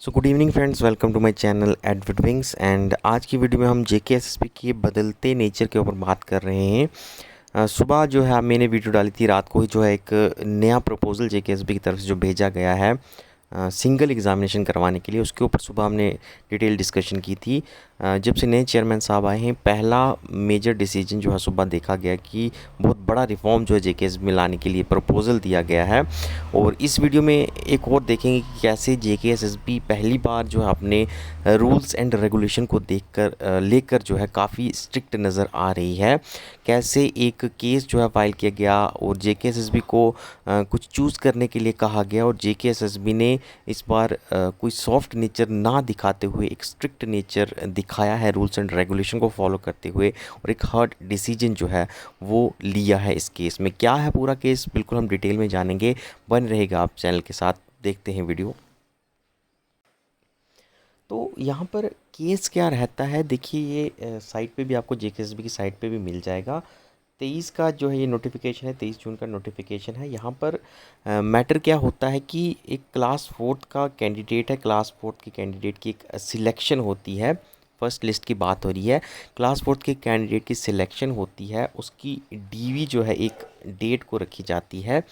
So good evening friends, welcome to my channel Edward Wings. And आज की video में हम जेके एसएसबी के बदलते नेचर के ऊपर बात कर रहे हैं। सुबह जो है मैंने वीडियो डाली थी, रात को ही जो है एक नया प्रपोजल जेके एसएसबी की तरफ से जो भेजा गया है सिंगल एग्ज़ामिनेशन करवाने के लिए, उसके ऊपर सुबह हमने डिटेल डिस्कशन की थी। जब से नए चेयरमैन साहब आए हैं, पहला मेजर डिसीजन जो है सुबह देखा गया कि बहुत बड़ा रिफॉर्म जो है जेकेएसएसबी में लाने के लिए प्रपोज़ल दिया गया है। और इस वीडियो में एक और देखेंगे कि कैसे जेकेएसएसबी पहली बार जो है अपने रूल्स एंड रेगुलेशन को लेकर जो है काफ़ी स्ट्रिक्ट नज़र आ रही है। कैसे एक केस जो है फाइल किया गया और जेकेएसएसबी को कुछ चूज़ करने के लिए कहा गया, और जेकेएसएसबी ने इस बार कोई सॉफ्ट नेचर ना दिखाते हुए एक स्ट्रिक्ट नेचर दिखाया है रूल्स एंड रेगुलेशन को फॉलो करते हुए, और एक हार्ड डिसीजन जो है वो लिया है। इस केस में क्या है पूरा केस बिल्कुल हम डिटेल में जानेंगे। बन रहेगा आप चैनल के साथ, देखते हैं वीडियो। तो यहाँ पर केस क्या रहता है, देखिए ये साइट पे भी आपको जेकेएसबी की साइट पे भी मिल जाएगा। 23 का जो है ये नोटिफिकेशन है, 23 जून का नोटिफिकेशन है। यहाँ पर मैटर क्या होता है कि एक क्लास फोर्थ का कैंडिडेट है, क्लास फोर्थ के कैंडिडेट की एक सिलेक्शन होती है। फर्स्ट लिस्ट की बात हो रही है। क्लास फोर्थ के कैंडिडेट की सिलेक्शन होती है, उसकी डीवी जो है एक डेट को रखी जाती है,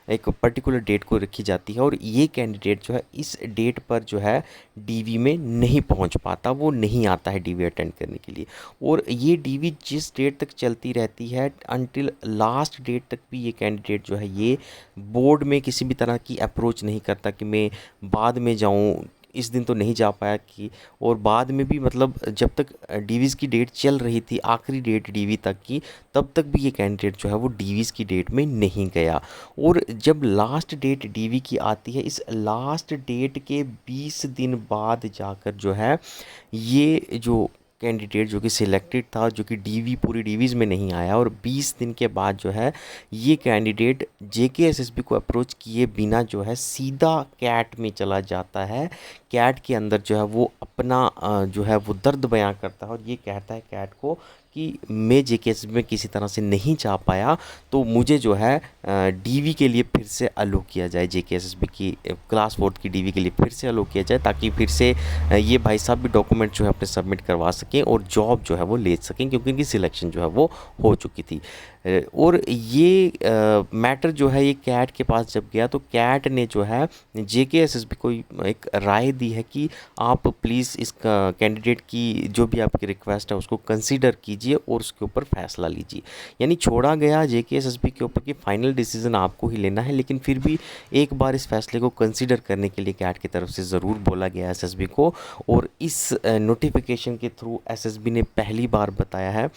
एक पर्टिकुलर डेट को रखी जाती है, और ये कैंडिडेट जो है इस डेट पर जो है डीवी में नहीं पहुंच पाता, वो नहीं आता है डीवी अटेंड करने के लिए। और ये डीवी जिस डेट तक चलती रहती है अनटिल लास्ट डेट तक भी ये कैंडिडेट जो है ये बोर्ड में किसी भी तरह की अप्रोच नहीं करता कि मैं बाद में जाऊं, इस दिन तो नहीं जा पाया कि। और बाद में भी मतलब जब तक डीवीज़ की डेट चल रही थी, आखिरी डेट डीवी तक की, तब तक भी ये कैंडिडेट जो है वो डीवीज़ की डेट में नहीं गया। और जब लास्ट डेट डीवी की आती है, इस लास्ट डेट के 20 दिन बाद जाकर जो है ये जो कैंडिडेट जो कि सिलेक्टेड था, जो कि डीवी पूरी डीवीज़ में नहीं आया, और 20 दिन के बाद जो है ये कैंडिडेट जेकेएसएसबी को अप्रोच किए बिना जो है सीधा कैट में चला जाता है। कैट के अंदर जो है वो अपना जो है वो दर्द बयां करता है, और ये कहता है कैट को कि मैं जेकेएसएसबी में किसी तरह से नहीं जा पाया, तो मुझे जो है डीवी के लिए फिर से अलो किया जाए, जेकेएसएसबी की क्लास फोर्थ की डीवी के लिए फिर से अलो किया जाए, ताकि फिर से ये भाई साहब भी डॉक्यूमेंट जो है अपने सबमिट करवा सकें और जॉब जो है वो ले सकें, क्योंकि इनकी सिलेक्शन जो है वो हो चुकी थी। और ये मैटर जो है ये कैट के पास जब गया, तो कैट ने जो है जेकेएसएसबी को एक राय दी है कि आप प्लीज़ इस कैंडिडेट की जो भी आपकी रिक्वेस्ट है उसको कंसीडर कीजिए और उसके ऊपर फैसला लीजिए। यानी छोड़ा गया जेकेएसएसबी के ऊपर कि फाइनल डिसीजन आपको ही लेना है, लेकिन फिर भी एक बार इस फैसले को कंसीडर करने के लिए कैट की तरफ से ज़रूर बोला गया एसएसबी को। और इस नोटिफिकेशन के थ्रू एसएसबी ने पहली बार बताया है।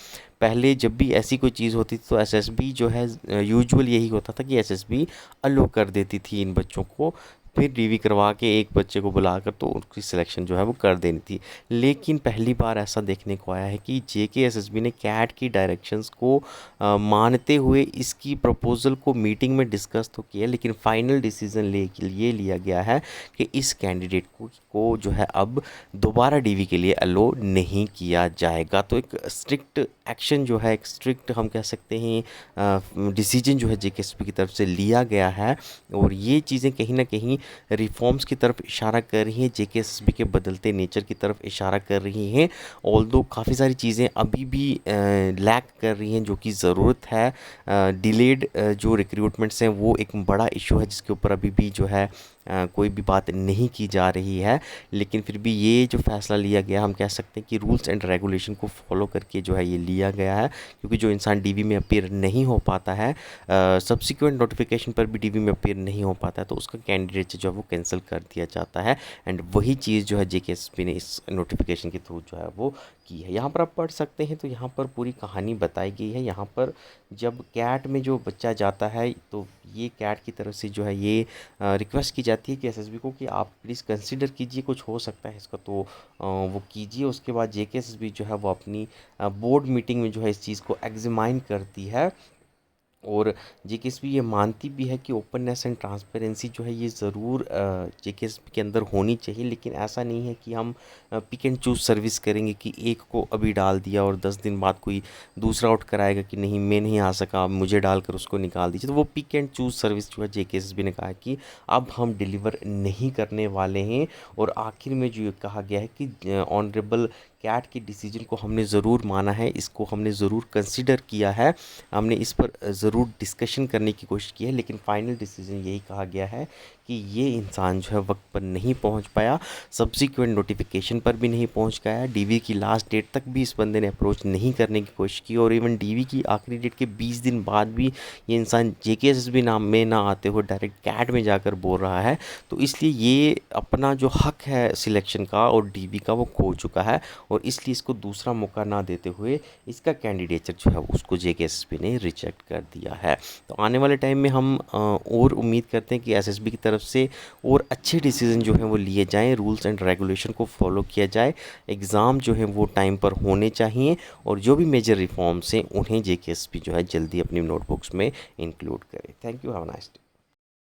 पहले जब भी ऐसी कोई चीज़ होती थी तो एसएसबी जो है यूजुअल यही होता था कि एसएसबी अलो कर देती थी इन बच्चों को, फिर डीवी करवा के एक बच्चे को बुलाकर तो उनकी सिलेक्शन जो है वो कर देनी थी। लेकिन पहली बार ऐसा देखने को आया है कि जेकेएसएसबी ने कैट की डायरेक्शंस को मानते हुए इसकी प्रपोज़ल को मीटिंग में डिस्कस तो किया, लेकिन फाइनल डिसीजन ये लिया गया है कि इस कैंडिडेट को जो है अब दोबारा डीवी के लिए अलो नहीं किया जाएगा। तो एक स्ट्रिक्ट एक्शन जो है, एक स्ट्रिक्ट हम कह सकते हैं डिसीजन जो है जेकेएसपी की तरफ से लिया गया है, और ये चीज़ें कहीं ना कहीं रिफॉर्म्स की तरफ इशारा कर रही हैं, जेकेएसपी के बदलते नेचर की तरफ इशारा कर रही हैं। ऑल्दो काफ़ी सारी चीज़ें अभी भी लैक कर रही हैं जो कि ज़रूरत है। डिलेड जो रिक्रूटमेंट्स हैं वो एक बड़ा इशू है जिसके ऊपर अभी भी जो है कोई भी बात नहीं की जा रही है। लेकिन फिर भी ये जो फैसला लिया गया, हम कह सकते हैं कि रूल्स एंड रेगुलेशन को फॉलो करके जो है ये लिया गया है, क्योंकि जो इंसान डीवी में अपीयर नहीं हो पाता है, सब्सिक्वेंट नोटिफिकेशन पर भी डीवी में अपीयर नहीं हो पाता है, तो उसका कैंडिडेट जो है वो कैंसिल कर दिया जाता है। एंड वही चीज़ जो है जेकेएसपी ने इस नोटिफिकेशन के थ्रू जो है वो की है। यहाँ पर आप पढ़ सकते हैं, तो यहाँ पर पूरी कहानी बताई गई है। यहाँ पर जब कैट में जो बच्चा जाता है, तो ये कैट की तरफ से जो है ये रिक्वेस्ट की जाती है कि एसएसबी को कि आप प्लीज़ कंसीडर कीजिए, कुछ हो सकता है इसका, तो वो कीजिए। उसके बाद जेकेएसबी जो है वो अपनी बोर्ड मीटिंग में जो है इस चीज़ को एग्जामाइन करती है, और जेकेएसपी ये मानती भी है कि ओपननेस एंड ट्रांसपेरेंसी जो है ये ज़रूर जेकेएसपी के अंदर होनी चाहिए, लेकिन ऐसा नहीं है कि हम पिक एंड चूज़ सर्विस करेंगे कि एक को अभी डाल दिया और 10 दिन बाद कोई दूसरा आउट कराएगा कि नहीं मैं नहीं आ सका, मुझे डालकर उसको निकाल दीजिए। तो वो पिक एंड चूज़ सर्विस जो है जेकेएसपी ने कहा है कि अब हम डिलीवर नहीं करने वाले हैं। और आखिर में जो ये कहा गया है कि ऑनरेबल कैट के डिसीजन को हमने ज़रूर माना है, इसको हमने ज़रूर कंसिडर किया है, हमने इस पर ज़रूर डिस्कशन करने की कोशिश की है, लेकिन फ़ाइनल डिसीजन यही कहा गया है कि ये इंसान जो है वक्त पर नहीं पहुंच पाया, सब्सिक्वेंट नोटिफिकेशन पर भी नहीं पहुंच पाया, डीवी की लास्ट डेट तक भी इस बंदे ने अप्रोच नहीं करने की कोशिश की, और इवन डीवी की आखिरी डेट के 20 दिन बाद भी ये इंसान जेकेएसएसबी नाम में ना आते हुए डायरेक्ट कैट में जाकर बोल रहा है। तो इसलिए ये अपना जो हक है सिलेक्शन का और डीवी का वो खो चुका है, और इसलिए इसको दूसरा मौका ना देते हुए इसका कैंडिडेचर जो है उसको जेकेएसएसबी ने रिजेक्ट कर दिया है। तो आने वाले टाइम में हम और उम्मीद करते हैं कि एसएसबी की तरफ से और अच्छे डिसीजन जो हैं वो लिए जाएं, रूल्स एंड रेगुलेशन को फॉलो किया जाए, एग्ज़ाम जो है वो टाइम पर होने चाहिए, और जो भी मेजर रिफॉर्म्स हैं उन्हें जेकेएसपी जो है जल्दी अपनी नोटबुक्स में इंक्लूड करे। Thank you, have a nice day.